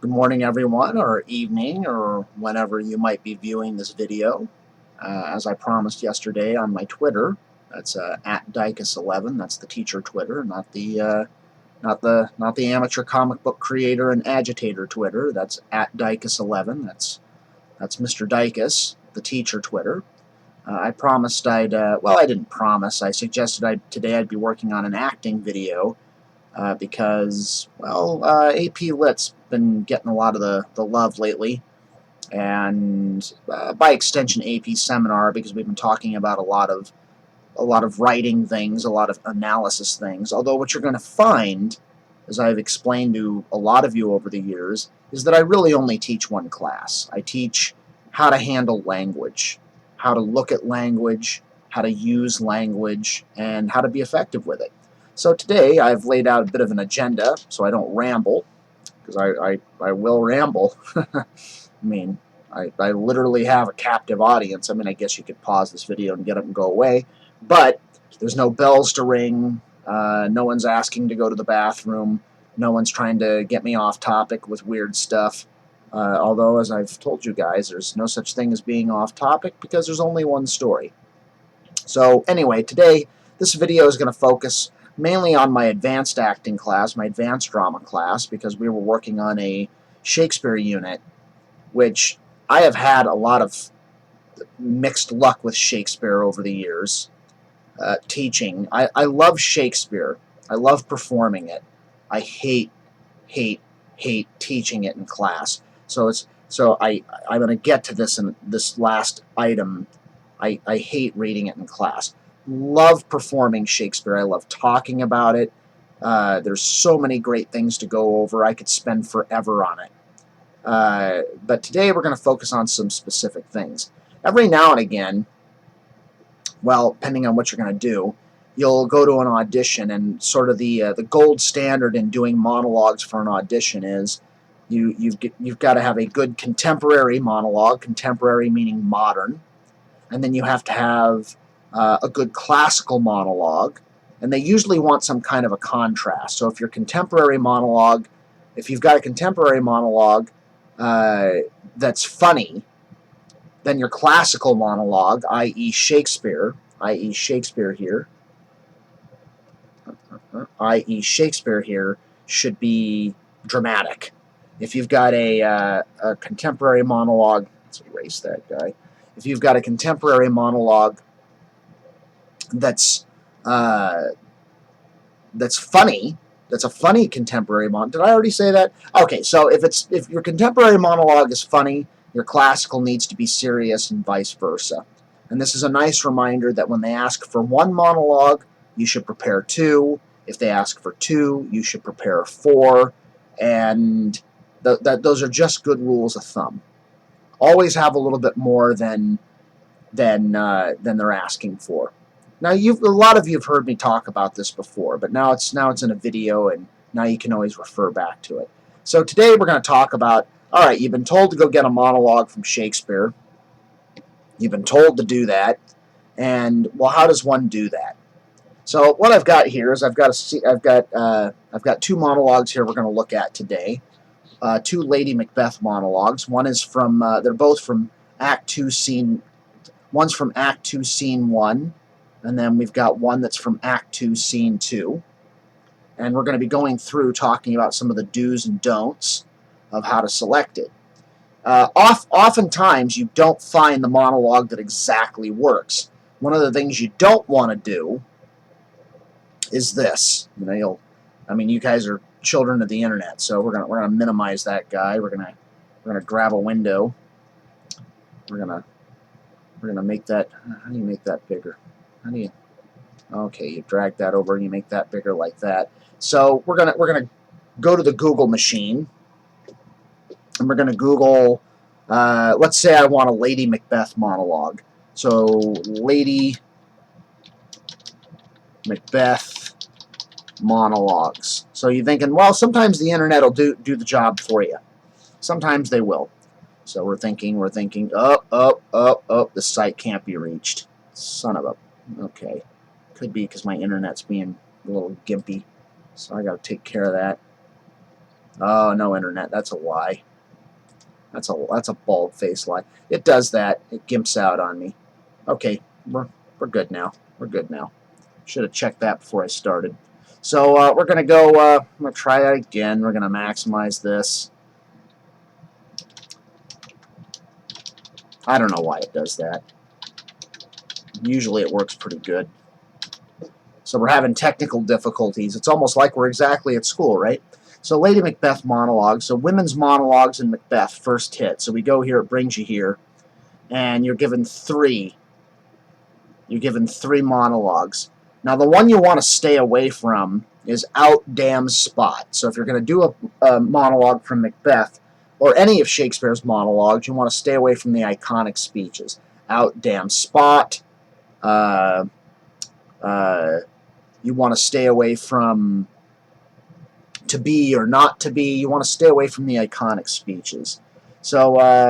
Good morning, everyone, or evening, or whenever you might be viewing this video. As I promised yesterday on my Twitter, that's at Dicus11. That's the teacher Twitter, not the amateur comic book creator and agitator Twitter. That's at Dicus11. That's Mr. Dicus, the teacher Twitter. I promised well, I didn't promise. I suggested today I'd be working on an acting video. Because, well, AP Lit's been getting a lot of the love lately, and by extension AP Seminar, because we've been talking about a lot of writing things, a lot of analysis things. Although what you're going to find, as I've explained to a lot of you over the years, is that I really only teach one class. I teach how to handle language, how to look at language, how to use language, and how to be effective with it. So today I've laid out a bit of an agenda so I don't ramble, because I will ramble. I mean, I literally have a captive audience. I mean, I guess you could pause this video and get up and go away, but there's no bells to ring, no one's asking to go to the bathroom, no one's trying to get me off topic with weird stuff, although, as I've told you guys, there's no such thing as being off topic because there's only one story. So anyway, today this video is going to focus mainly on my advanced acting class, my advanced drama class, because we were working on a Shakespeare unit, which I have had a lot of mixed luck with Shakespeare over the years, teaching. I love Shakespeare. I love performing it. I hate teaching it in class. So I'm going to get to this in this last item. I hate reading it in class. Love performing Shakespeare. I love talking about it. There's so many great things to go over. I could spend forever on it. But today we're going to focus on some specific things. Every now and again, well, depending on what you're going to do, you'll go to an audition, and sort of the gold standard in doing monologues for an audition is you've got to have a good contemporary monologue, contemporary meaning modern, and then you have to have a good classical monologue, and they usually want some kind of a contrast. So if you've got a contemporary monologue that's funny, then your classical monologue, i.e. Shakespeare here, should be dramatic. If you've got a contemporary monologue, let's erase that guy. If you've got a contemporary monologue that's funny, that's a funny contemporary monologue. Did I already say that? Okay, so if your contemporary monologue is funny, your classical needs to be serious, and vice versa. And this is a nice reminder that when they ask for one monologue, you should prepare two. If they ask for two, you should prepare four. And those are just good rules of thumb. Always have a little bit more than they're asking for. Now, a lot of you have heard me talk about this before, but now it's in a video, and now you can always refer back to it. So today we're going to talk about, all right, you've been told to go get a monologue from Shakespeare. You've been told to do that, and well, how does one do that? So what I've got here is I've got two monologues here we're going to look at today. Two Lady Macbeth monologues. One is from they're both from Act 2 Scene. One's from Act 2 Scene 1, and then we've got one that's from Act 2 Scene 2. And we're going to be going through talking about some of the do's and don'ts of how to select it. Oftentimes you don't find the monologue that exactly works. One of the things you don't want to do is this. You guys are children of the internet, so we're gonna minimize that guy. We're gonna grab a window. We're gonna make that. How do you make that bigger? Okay, you drag that over and you make that bigger like that. So we're gonna go to the Google machine, and we're gonna Google. Let's say I want a Lady Macbeth monologue. So Lady Macbeth monologues. So you're thinking, well, sometimes the internet will do the job for you. Sometimes they will. So we're thinking, this site can't be reached. Son of a, okay. Could be because my internet's being a little gimpy. So I got to take care of that. Oh, no, internet. That's a lie. That's a bald-faced lie. It does that. It gimps out on me. Okay, we're good now. We're good now. Should have checked that before I started. So we're gonna go. I'm gonna try that again. We're gonna maximize this. I don't know why it does that. Usually it works pretty good. So we're having technical difficulties. It's almost like we're exactly at school, right? So Lady Macbeth monologue. So women's monologues in Macbeth, first hit. So we go here, it brings you here, and you're given three. You're given three monologues. Now the one you want to stay away from is Out Damn Spot. So if you're going to do a monologue from Macbeth, or any of Shakespeare's monologues, you want to stay away from the iconic speeches. Out Damn Spot, you want to stay away from to be or not to be. You want to stay away from the iconic speeches. So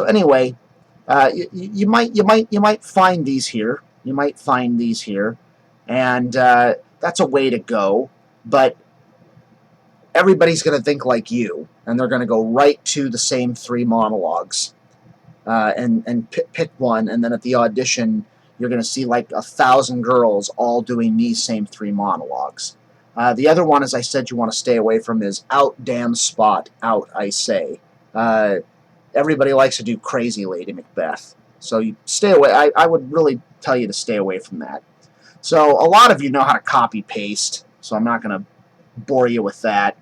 anyway, you might find these here. You might find these here, and that's a way to go. But everybody's going to think like you, and they're going to go right to the same three monologues, and pick one, and then at the audition, you're going to see like 1,000 girls all doing these same three monologues. The other one, as I said, you want to stay away from is Out Damn Spot, Out, I Say. Everybody likes to do Crazy Lady Macbeth, so you stay away. I would really tell you to stay away from that. So a lot of you know how to copy-paste, so I'm not going to bore you with that.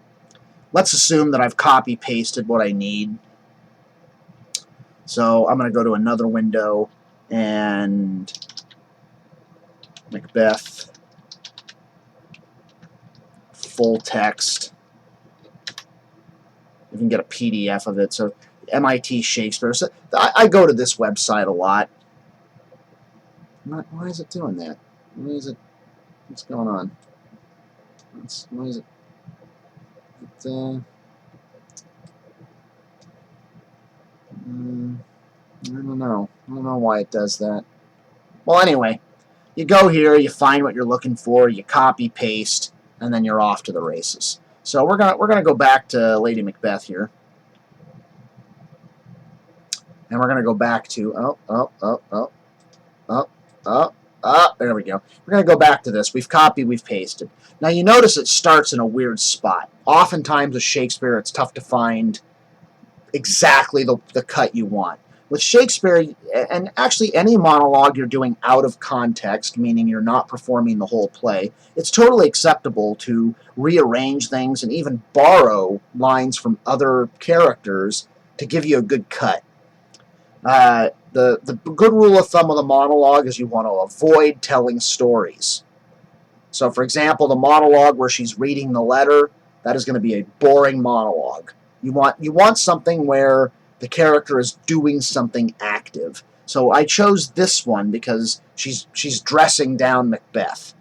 Let's assume that I've copy-pasted what I need. So I'm going to go to another window, and Macbeth, full text. You can get a PDF of it. So MIT Shakespeare. So I go to this website a lot. Why is it doing that? Why is it? What's going on? Why is it? I don't know. I don't know why it does that. Well, anyway, you go here, you find what you're looking for, you copy paste, and then you're off to the races. So we're gonna go back to Lady Macbeth here, and we're gonna go back to there we go. We're gonna go back to this. We've copied, we've pasted. Now you notice it starts in a weird spot. Oftentimes with Shakespeare, it's tough to find exactly the cut you want. With Shakespeare, and actually any monologue you're doing out of context, meaning you're not performing the whole play, it's totally acceptable to rearrange things and even borrow lines from other characters to give you a good cut. The good rule of thumb of the monologue is you want to avoid telling stories. So, for example, the monologue where she's reading the letter, that is going to be a boring monologue. You want something where the character is doing something active. So I chose this one because she's dressing down Macbeth.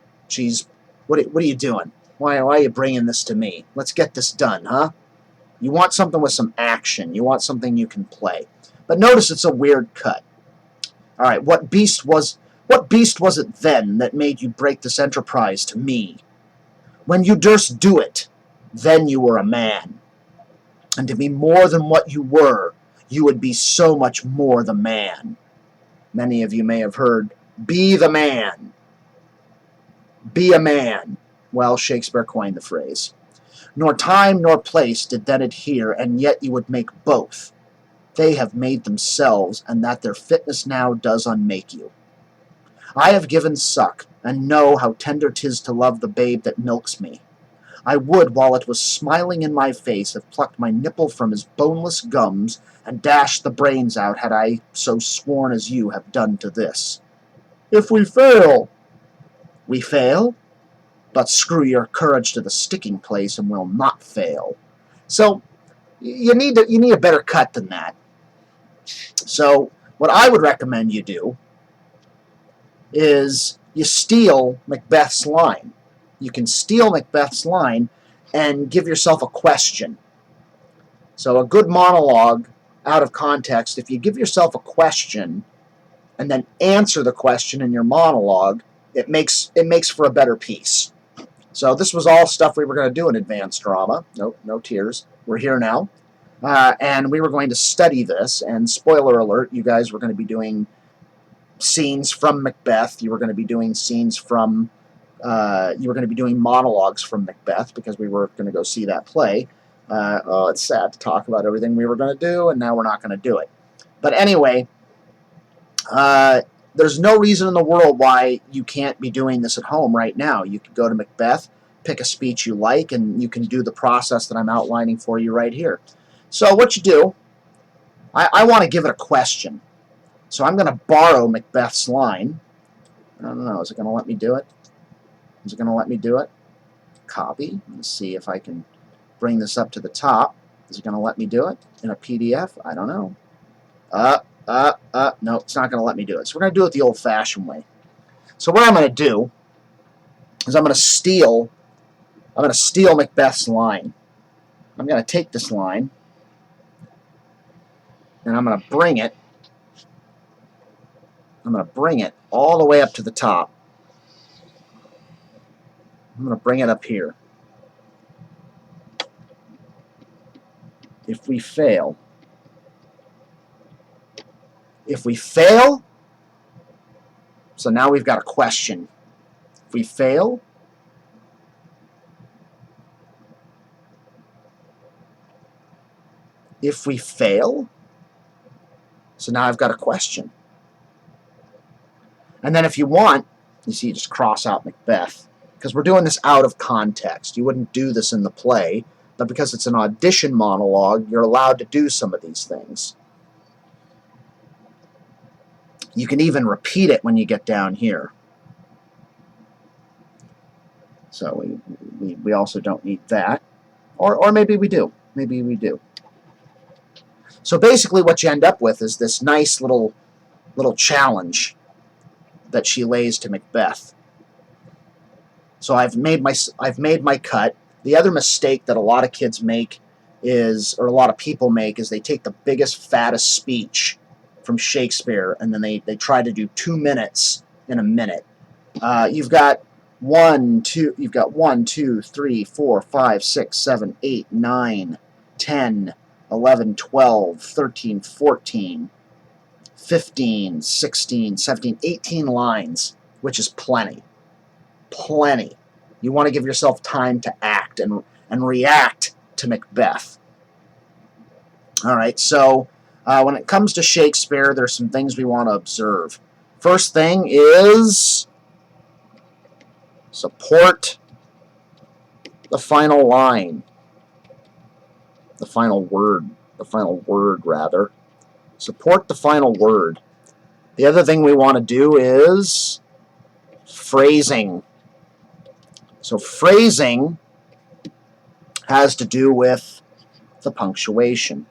What are you doing? Why are you bringing this to me? Let's get this done, huh? You want something with some action. You want something you can play. But notice it's a weird cut. All right, what beast was it then that made you break this enterprise to me? When you durst do it, then you were a man. And to be more than what you were, you would be so much more the man. Many of you may have heard, be the man. Be a man. Well, Shakespeare coined the phrase. Nor time nor place did then adhere, and yet you would make both. They have made themselves, and that their fitness now does unmake you. I have given suck, and know how tender 'tis to love the babe that milks me. I would, while it was smiling in my face, have plucked my nipple from his boneless gums, and dashed the brains out, had I so sworn as you have done to this. If we fail, we fail? But screw your courage to the sticking place, and we'll not fail. So, you need a better cut than that. So, what I would recommend you do is you steal Macbeth's line. You can steal Macbeth's line and give yourself a question. So a good monologue out of context, if you give yourself a question and then answer the question in your monologue, it makes for a better piece. So this was all stuff we were going to do in advanced drama. Nope, no tears. We're here now. And we were going to study this, and spoiler alert, you guys were going to be doing scenes from Macbeth. You were going to be doing scenes from, you were going to be doing monologues from Macbeth, because we were going to go see that play. Oh, it's sad to talk about everything we were going to do, and now we're not going to do it. But anyway, there's no reason in the world why you can't be doing this at home right now. You can go to Macbeth, pick a speech you like, and you can do the process that I'm outlining for you right here. So what you do, I want to give it a question. So I'm going to borrow Macbeth's line. I don't know, is it going to let me do it? Is it going to let me do it? Copy. Let's see if I can bring this up to the top. Is it going to let me do it in a PDF? I don't know. No, it's not going to let me do it. So we're going to do it the old-fashioned way. So what I'm going to do is I'm going to steal Macbeth's line. I'm going to take this line, and I'm going to bring it. I'm going to bring it all the way up to the top. I'm going to bring it up here. If we fail, so now we've got a question. If we fail, so now I've got a question. And then if you want, you see, just cross out Macbeth, because we're doing this out of context. You wouldn't do this in the play, but because it's an audition monologue, you're allowed to do some of these things. You can even repeat it when you get down here. So we also don't need that. Or maybe we do. Maybe we do. So basically what you end up with is this nice little challenge that she lays to Macbeth. So I've made my cut. The other mistake that a lot of kids make is, or a lot of people make, is they take the biggest, fattest speech from Shakespeare, and then they try to do 2 minutes in a minute. You've got 1, 2, 3, 4, 5, 6, 7, 8, 9, 10, 11, 12, 13, 14, 15, 16, 17, 18 lines, which is plenty. Plenty. You want to give yourself time to act and react to Macbeth. All right, so when it comes to Shakespeare, there's some things we want to observe. First thing is support the final line. The final word, rather. Support the final word. The other thing we want to do is phrasing. So phrasing has to do with the punctuation.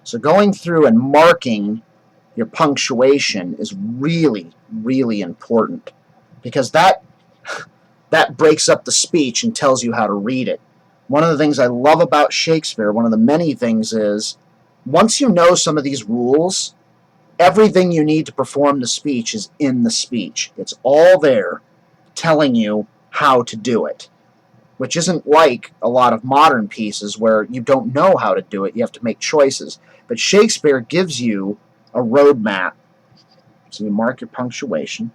So going through and marking your punctuation is really, really important, because that breaks up the speech and tells you how to read it. One of the things I love about Shakespeare, one of the many things, is once you know some of these rules, everything you need to perform the speech is in the speech. It's all there telling you how to do it, which isn't like a lot of modern pieces where you don't know how to do it. You have to make choices. But Shakespeare gives you a roadmap. So you mark your punctuation.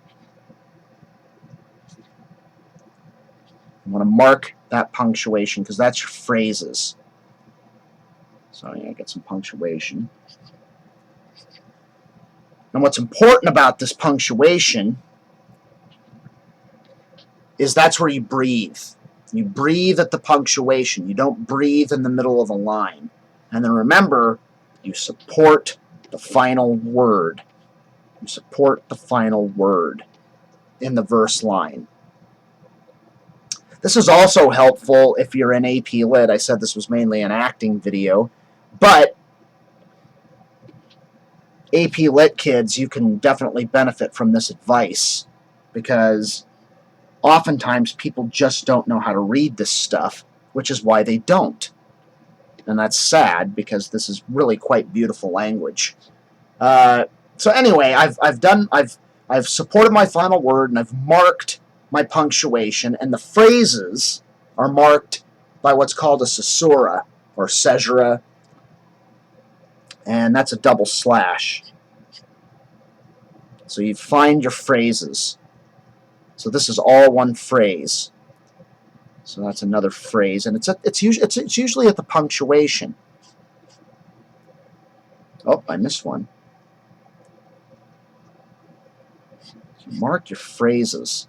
You want to mark that punctuation because that's your phrases. So yeah, get some punctuation. And what's important about this punctuation is that's where you breathe. You breathe at the punctuation. You don't breathe in the middle of a line. And then remember, you support the final word. You support the final word in the verse line. This is also helpful if you're in AP Lit. I said this was mainly an acting video, but AP Lit kids, you can definitely benefit from this advice, because oftentimes people just don't know how to read this stuff, which is why they don't. And that's sad, because this is really quite beautiful language. So anyway, I've supported my final word, and I've marked my punctuation, and the phrases are marked by what's called a caesura or caesura, and that's a double slash. So you find your phrases. So this is all one phrase. So that's another phrase, and it's usually at the punctuation. Oh, I missed one. Mark your phrases.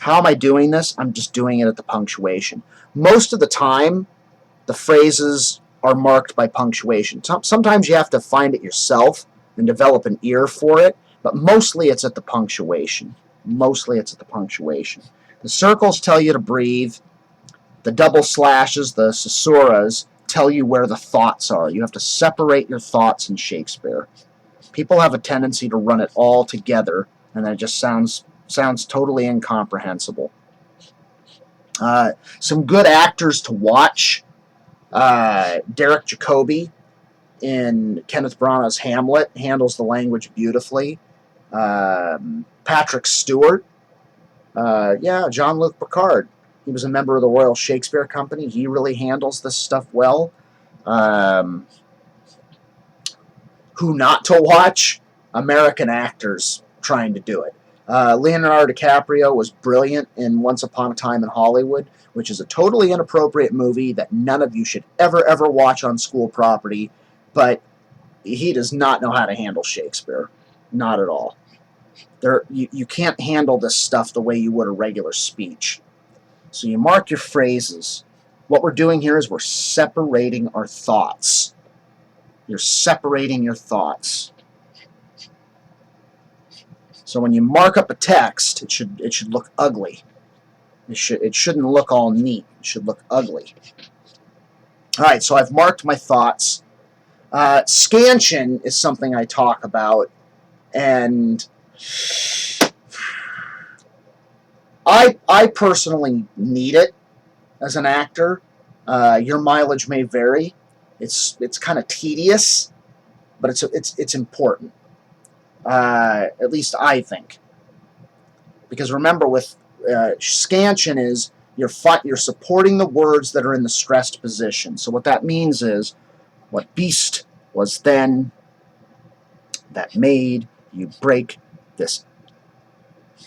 How am I doing this? I'm just doing it at the punctuation. Most of the time, the phrases are marked by punctuation. Sometimes you have to find it yourself and develop an ear for it, but mostly it's at the punctuation. Mostly it's at the punctuation. The circles tell you to breathe. The double slashes, the caesuras, tell you where the thoughts are. You have to separate your thoughts in Shakespeare. People have a tendency to run it all together, and then it just sounds totally incomprehensible. Some good actors to watch. Derek Jacobi in Kenneth Branagh's Hamlet handles the language beautifully. Patrick Stewart. Jean-Luc Picard. He was a member of the Royal Shakespeare Company. He really handles this stuff well. Who not to watch? American actors trying to do it. Leonardo DiCaprio was brilliant in Once Upon a Time in Hollywood, which is a totally inappropriate movie that none of you should ever watch on school property, but he does not know how to handle Shakespeare. Not at all. You can't handle this stuff the way you would a regular speech. So you mark your phrases. What we're doing here is we're separating our thoughts. You're separating your thoughts. So when you mark up a text, it should look ugly. It shouldn't look all neat. It should look ugly. All right, so I've marked my thoughts. Scansion is something I talk about, and I personally need it as an actor. Your mileage may vary. It's kind of tedious, but it's important. At least I think, because remember, with scansion is you're supporting the words that are in the stressed position. So what that means is, what beast was then that made you break this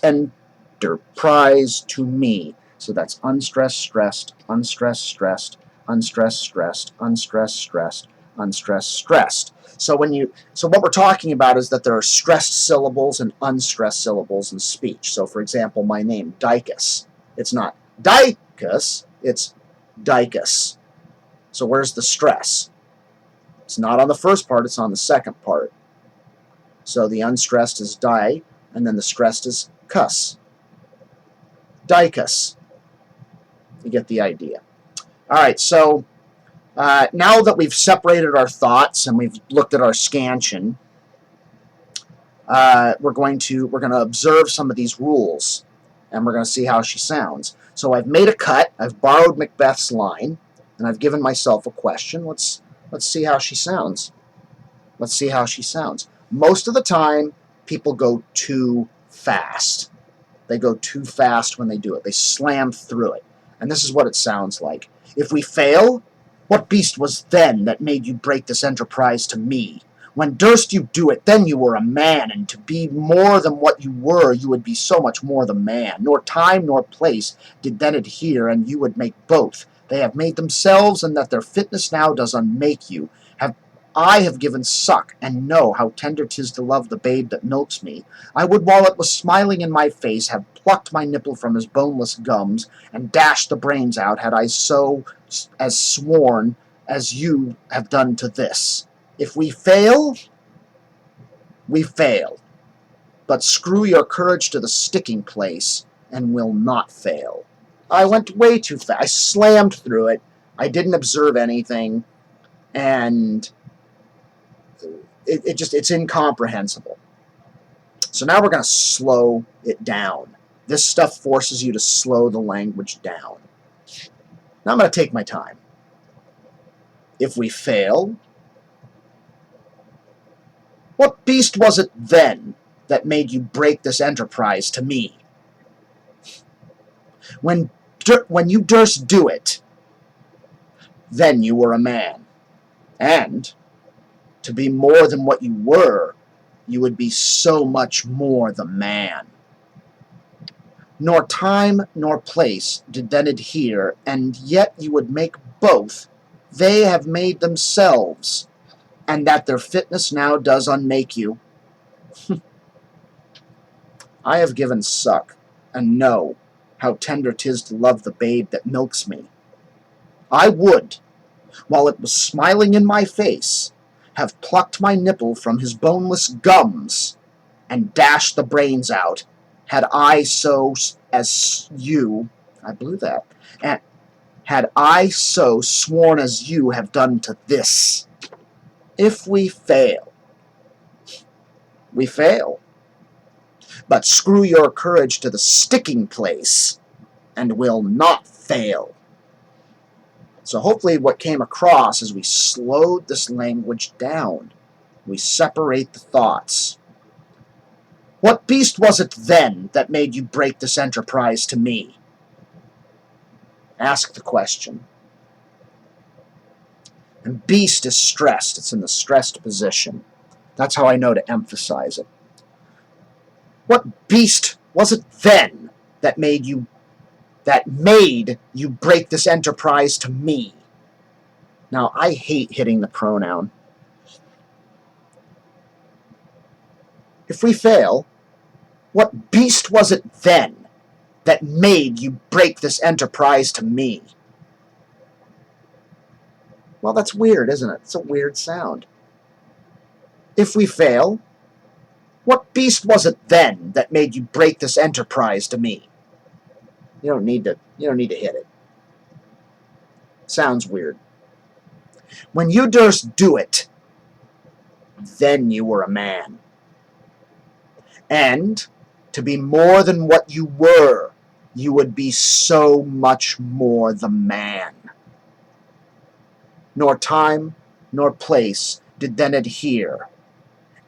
enterprise to me? So that's unstressed, stressed, unstressed, stressed, unstressed, stressed, unstressed, stressed, unstressed, stressed. So what we're talking about is that there are stressed syllables and unstressed syllables in speech. So for example, my name, Dicus. It's not Dicus, it's Dicus. So where's the stress? It's not on the first part, it's on the second part. So the unstressed is di, and then the stressed is cus. Dicus. You get the idea. All right, so now that we've separated our thoughts and we've looked at our scansion, we're going to observe some of these rules, and we're going to see how she sounds. So I've made a cut. I've borrowed Macbeth's line, and I've given myself a question. Let's see how she sounds. Let's see how she sounds. Most of the time, people go too fast. They go too fast when they do it. They slam through it. And this is what it sounds like. If we fail, what beast was then that made you break this enterprise to me? When durst you do it, then you were a man, and to be more than what you were, you would be so much more the man. Nor time nor place did then adhere, and you would make both. They have made themselves, and that their fitness now does unmake you. I have given suck, and know how tender 'tis to love the babe that milks me. I would, while it was smiling in my face, have plucked my nipple from his boneless gums, and dashed the brains out, had I so as sworn as you have done to this. If we fail, we fail. But screw your courage to the sticking place, and we'll not fail. I went way too fast. I slammed through it. I didn't observe anything, and it's incomprehensible. So now we're going to slow it down. This stuff forces you to slow the language down. Now I'm going to take my time. If we fail, what beast was it then that made you break this enterprise to me? When durst do it, then you were a man. And to be more than what you were, you would be so much more the man. Nor time nor place did then adhere, and yet you would make both. They have made themselves, and that their fitness now does unmake you. I have given suck, and know how tender 'tis to love the babe that milks me. I would, while it was smiling in my face, have plucked my nipple from his boneless gums, and dashed the brains out, had I so as you, I blew that, and had I so sworn as you have done to this. If we fail, we fail. But screw your courage to the sticking place, and will not fail. So hopefully what came across is we slowed this language down. We separate the thoughts. What beast was it then that made you break this enterprise to me? Ask the question. And beast is stressed. It's in the stressed position. That's how I know to emphasize it. What beast was it then that made you break this enterprise to me? Now, I hate hitting the pronoun. If we fail, what beast was it then that made you break this enterprise to me? Well, that's weird, isn't it? It's a weird sound. If we fail, what beast was it then that made you break this enterprise to me? You don't need to hit it. Sounds weird. When you durst do it, then you were a man. And to be more than what you were, you would be so much more the man. Nor time nor place did then adhere,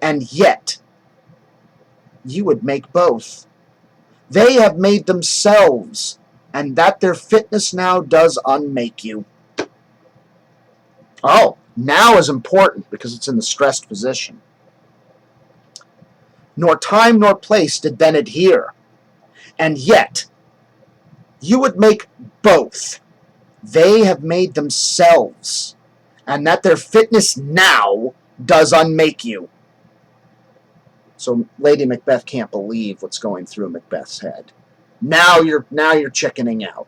and yet you would make both. They have made themselves, and that their fitness now does unmake you. Oh, now is important because it's in the stressed position. Nor time nor place did then adhere, and yet you would make both. They have made themselves, and that their fitness now does unmake you. So Lady Macbeth can't believe what's going through Macbeth's head. Now you're chickening out.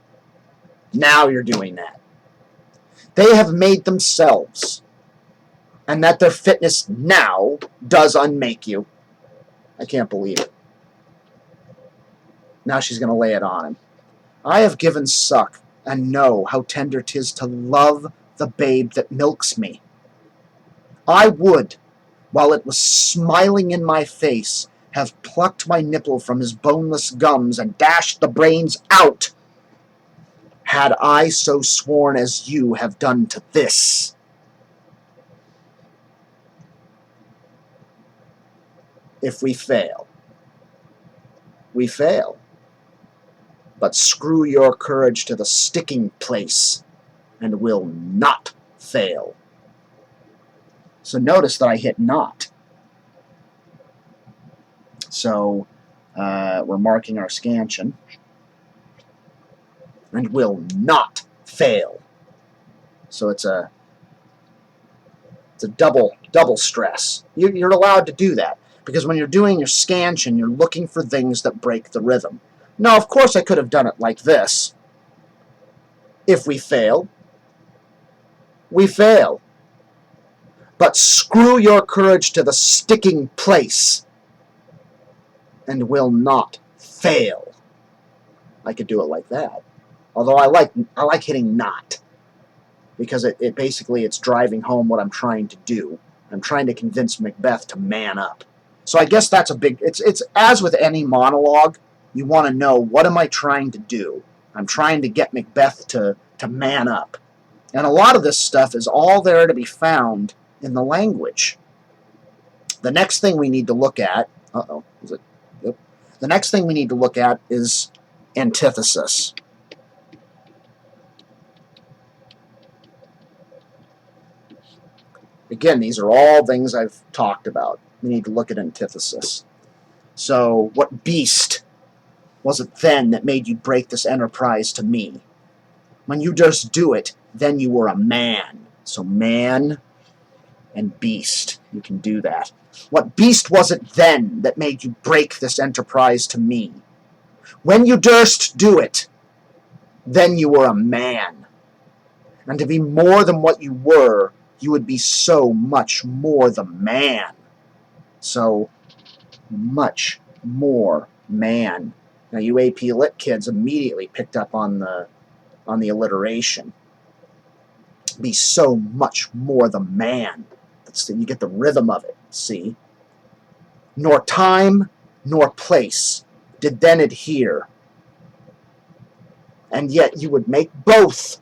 Now you're doing that. They have made themselves, and that their fitness now does unmake you. I can't believe it. Now she's going to lay it on him. I have given suck, and know how tender 'tis to love the babe that milks me. I would, while it was smiling in my face, have plucked my nipple from his boneless gums and dashed the brains out, had I so sworn as you have done to this. If we fail, we fail. But screw your courage to the sticking place, and will not fail. So notice that I hit not. So we're marking our scansion. And will not fail. So it's a double stress. You're allowed to do that, because when you're doing your scansion, you're looking for things that break the rhythm. Now, of course, I could have done it like this. If we fail, we fail. But screw your courage to the sticking place, and will not fail. I could do it like that. Although I like hitting not, because it basically it's driving home what I'm trying to do. I'm trying to convince Macbeth to man up. So I guess that's a big. It's as with any monologue, you want to know, what am I trying to do? I'm trying to get Macbeth to man up. And a lot of this stuff is all there to be found in the language. The next thing we need to look at, the next thing we need to look at is antithesis. Again, these are all things I've talked about. We need to look at antithesis. So, what beast was it then that made you break this enterprise to me? When you durst do it, then you were a man. So man and beast, you can do that. What beast was it then that made you break this enterprise to me? When you durst do it, then you were a man. And to be more than what you were, you would be so much more the man. So much more man. Now you AP Lit kids immediately picked up on the alliteration. Be so much more the man. You get the rhythm of it, see? Nor time nor place did then adhere, and yet you would make both.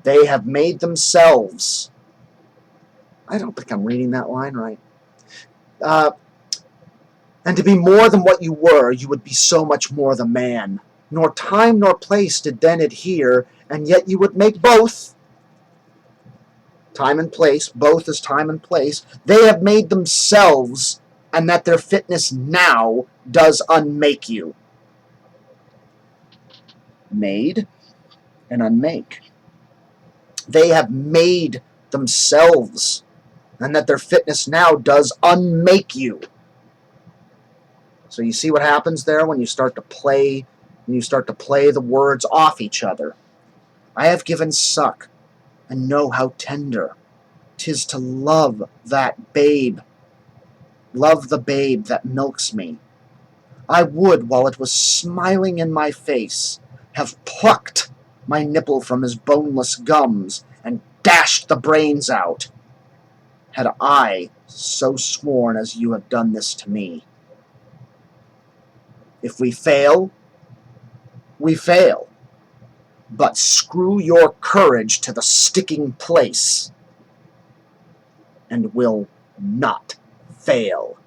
They have made themselves. I don't think I'm reading that line right. And to be more than what you were, you would be so much more the man. Nor time nor place did then adhere, and yet you would make both. Time and place, both is time and place. They have made themselves, and that their fitness now does unmake you. Made and unmake. They have made themselves, and that their fitness now does unmake you. So you see what happens there when you start to play the words off each other. I have given suck, and know how tender 'tis to love that babe, love the babe that milks me. I would, while it was smiling in my face, have plucked my nipple from his boneless gums and dashed the brains out, had I so sworn as you have done this to me. If we fail, we fail. But screw your courage to the sticking place, and will not fail.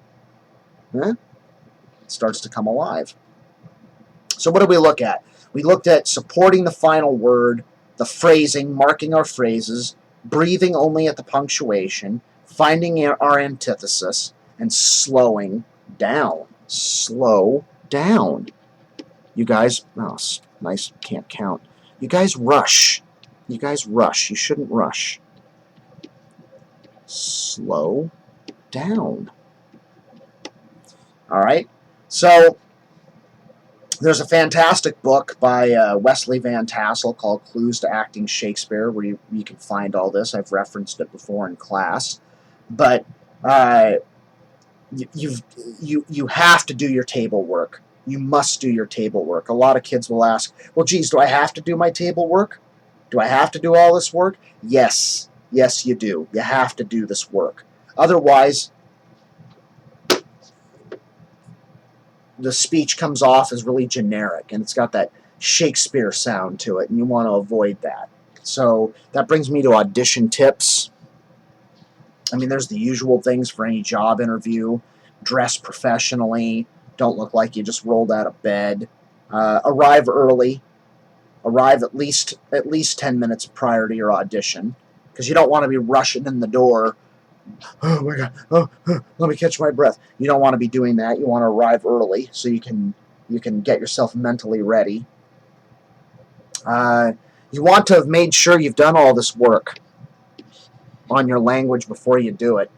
Huh? It starts to come alive. So what did we look at? We looked at supporting the final word, the phrasing, marking our phrases, breathing only at the punctuation, finding our antithesis, and slowing down. Slow down. You guys, oh, nice, can't count. You guys rush. You guys rush. You shouldn't rush. Slow down. All right? So there's a fantastic book by Wesley Van Tassel called Clues to Acting Shakespeare, where you can find all this. I've referenced it before in class. But you have to do your table work. You must do your table work. A lot of kids will ask, well, geez, do I have to do my table work? Do I have to do all this work? Yes. Yes, you do. You have to do this work. Otherwise, the speech comes off as really generic, and it's got that Shakespeare sound to it, and you want to avoid that. So that brings me to audition tips. I mean, there's the usual things for any job interview. Dress professionally. Don't look like you just rolled out of bed. Arrive early. Arrive at least 10 minutes prior to your audition, because you don't want to be rushing in the door. Oh my God! Let me catch my breath. You don't want to be doing that. You want to arrive early so you can get yourself mentally ready. You want to have made sure you've done all this work on your language before you do it.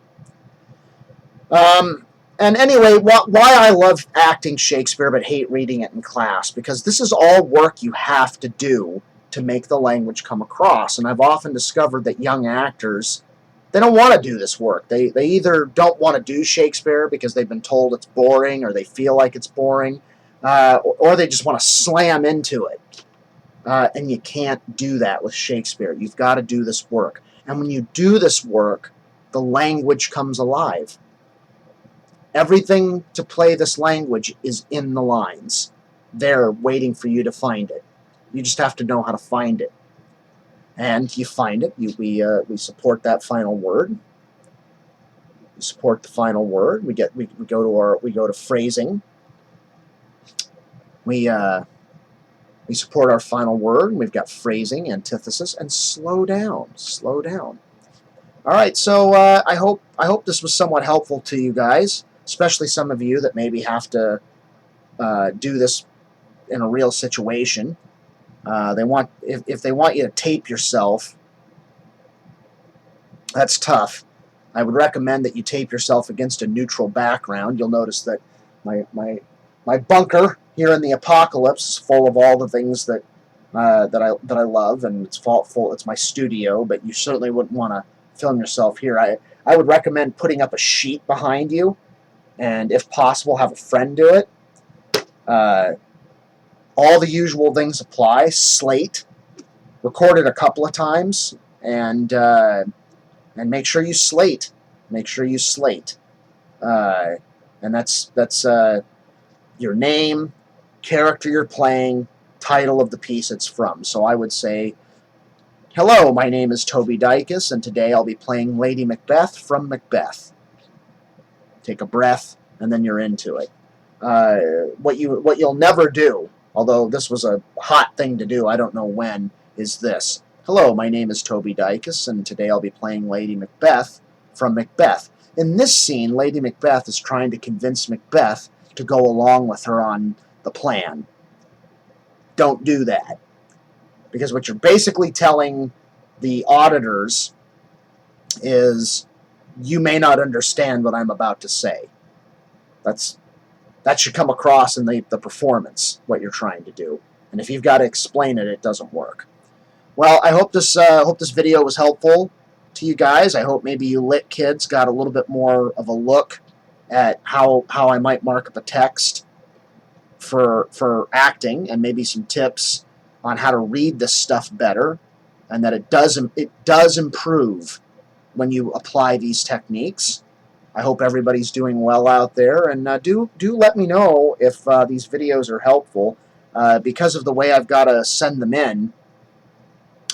And anyway, why I love acting Shakespeare but hate reading it in class, because this is all work you have to do to make the language come across. And I've often discovered that young actors, they don't want to do this work. They either don't want to do Shakespeare because they've been told it's boring, or they feel like it's boring, or they just want to slam into it. And you can't do that with Shakespeare. You've got to do this work. And when you do this work, the language comes alive. Everything to play this language is in the lines. They're waiting for you to find it. You just have to know how to find it. And you find it. We support that final word. We support the final word. We go to phrasing. We support our final word. We've got phrasing, antithesis, and slow down. Slow down. All right, so I hope this was somewhat helpful to you guys, especially some of you that maybe have to do this in a real situation. They want if they want you to tape yourself, that's tough. I would recommend that you tape yourself against a neutral background. You'll notice that my bunker here in the apocalypse is full of all the things that I love, and it's full. It's my studio, but you certainly wouldn't want to film yourself here. I would recommend putting up a sheet behind you, and if possible, have a friend do it. Uh, all the usual things apply. Slate, record it a couple of times, and make sure you slate. Make sure you slate. Uh, and that's your name, character you're playing, title of the piece it's from. So I would say, hello, my name is Toby Dykes, and today I'll be playing Lady Macbeth from Macbeth. Take a breath, and then you're into it. What you'll never do, although this was a hot thing to do, I don't know when, is this. Hello, my name is Toby Dykes, and today I'll be playing Lady Macbeth from Macbeth. In this scene, Lady Macbeth is trying to convince Macbeth to go along with her on the plan. Don't do that. Because what you're basically telling the auditors is, you may not understand what I'm about to say. That should come across in the performance, what you're trying to do. And if you've got to explain it, it doesn't work. Well, I hope this video was helpful to you guys. I hope maybe you lit kids got a little bit more of a look at how I might mark up a text for acting, and maybe some tips on how to read this stuff better, and that it does improve when you apply these techniques. I hope everybody's doing well out there, and do let me know if these videos are helpful. Because of the way I've got to send them in,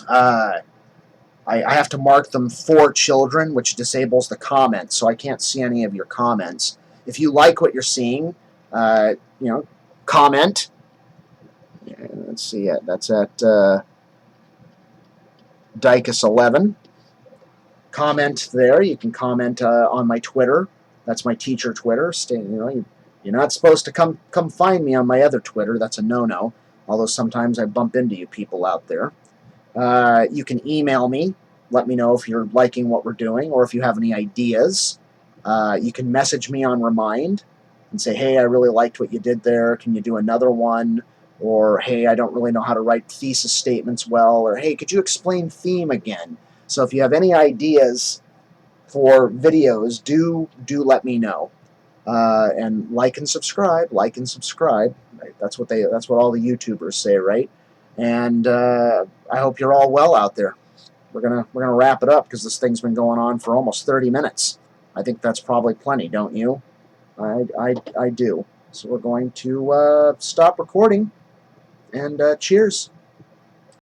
I have to mark them for children, which disables the comments, so I can't see any of your comments. If you like what you're seeing, comment. Let's see it. That's at Dykes11. Comment there. You can comment on my Twitter. That's my teacher Twitter. You're not supposed to come find me on my other Twitter. That's a no-no. Although sometimes I bump into you people out there. You can email me. Let me know if you're liking what we're doing, or if you have any ideas. You can message me on Remind and say, hey, I really liked what you did there. Can you do another one? Or, hey, I don't really know how to write thesis statements well. Or, hey, could you explain theme again? So if you have any ideas for videos, do let me know. And like and subscribe. Like and subscribe. Right? That's what all the YouTubers say, right? And I hope you're all well out there. We're gonna wrap it up because this thing's been going on for almost 30 minutes. I think that's probably plenty, don't you? I do. So we're going to stop recording, and cheers.